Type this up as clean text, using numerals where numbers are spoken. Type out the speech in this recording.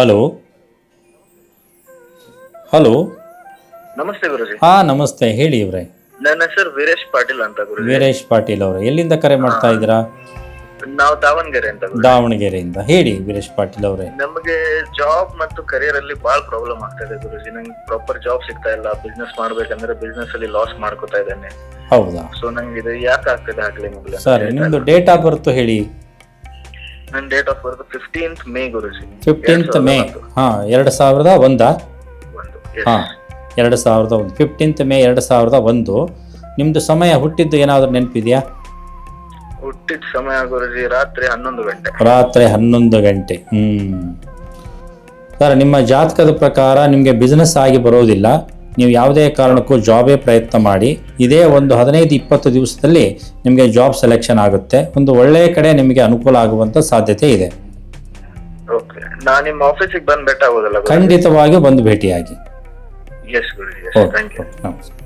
Hello hello. ನಮಸ್ತೆ ಗುರುಜಿ. ನಮಸ್ತೆ, ಹೇಳಿ ಇವ್ರೆ. ನನ್ನ ಹೆಸರು ವೀರೇಶ್ ಪಾಟೀಲ್ ಅಂತ ಗುರುಜಿ. ವೀರೇಶ್ ಪಾಟೀಲ್ ಅವರು ಎಲ್ಲಿಂದ ಕರೆ ಮಾಡ್ತಾ ಇದ್ದೀರಾ? ನಾವು ದಾವಣಗೆರೆ ಅಂತ ಗುರುಜಿ. ದಾವಣಗೆರೆಯಿಂದ. ಹೇಳಿ ವೀರೇಶ್ ಪಾಟೀಲ್ ಅವರೇ. ನಮಗೆ ಜಾಬ್ ಮತ್ತು ಕರಿಯರ್ ಅಲ್ಲಿ ಬಹಳ ಪ್ರಾಬ್ಲಮ್ ಆಗ್ತಾ ಇದೆ ಗುರುಜಿ. ನಂಗೆ ಪ್ರಾಪರ್ ಜಾಬ್ ಸಿಗ್ತಾ ಇಲ್ಲ. ಬಿಸ್ನೆಸ್ ಮಾಡ್ಬೇಕಂದ್ರೆ ಬಿಸ್ನೆಸ್ ಅಲ್ಲಿ ಲಾಸ್ ಮಾಡ್ಕೋತಾ ಇದ್ದೇನೆ. ಹೌದಾ? ಸೊ ನಂಗೆ ಇದು ಯಾಕೆ ಆಗ್ತದೆ ಆಗ್ಲಿ ಮೊದಲು. ಸರಿ, ನಿಮ್ದು ಡೇಟ್ ಆಫ್ ಬರ್ತ್ ಹೇಳಿ. ನನ್ನ date of birth 15th May Guruji. 15th May. 2001. ಹಾಂ, 2001. 15th May 2001. ನಿಮ್ದು ಸಮಯ ಹುಟ್ಟಿದ್ದು ಏನಾದರೂ ನೆನಪಿದೆಯಾ? ಹುಟ್ಟಿದ ಸಮಯ ಗುರುಜಿ ರಾತ್ರಿ 11 ಗಂಟೆ. ರಾತ್ರಿ 11 ಗಂಟೆ. ಸರ್, ನಿಮ್ಮ ಜಾತಕದ ಪ್ರಕಾರ ನಿಮಗೆ ಬಿಸ್ನೆಸ್ ಆಗಿ ಬರೋದಿಲ್ಲ. ನೀವು ಯಾವುದೇ ಕಾರಣಕ್ಕೂ ಜಾಬೇ ಪ್ರಯತ್ನ ಮಾಡಿ. ಇದೇ ಒಂದು 15-20 ದಿವಸದಲ್ಲಿ ನಿಮಗೆ ಜಾಬ್ ಸೆಲೆಕ್ಷನ್ ಆಗುತ್ತೆ. ಒಂದು ಒಳ್ಳೆಯ ಕಡೆ ನಿಮಗೆ ಅನುಕೂಲ ಆಗುವಂಥ ಸಾಧ್ಯತೆ ಇದೆ. ಓಕೆ, ನಾನು ನಿಮ್ಮ ಆಫೀಸಿಗೆ ಬಂದು ಭೇಟಿ ಆಗೋದಲ್ಲ? ಖಂಡಿತವಾಗಿಯೂ ಬಂದು ಭೇಟಿಯಾಗಿ. Yes Guruji, okay, thank you. ನಮಸ್ಕಾರ.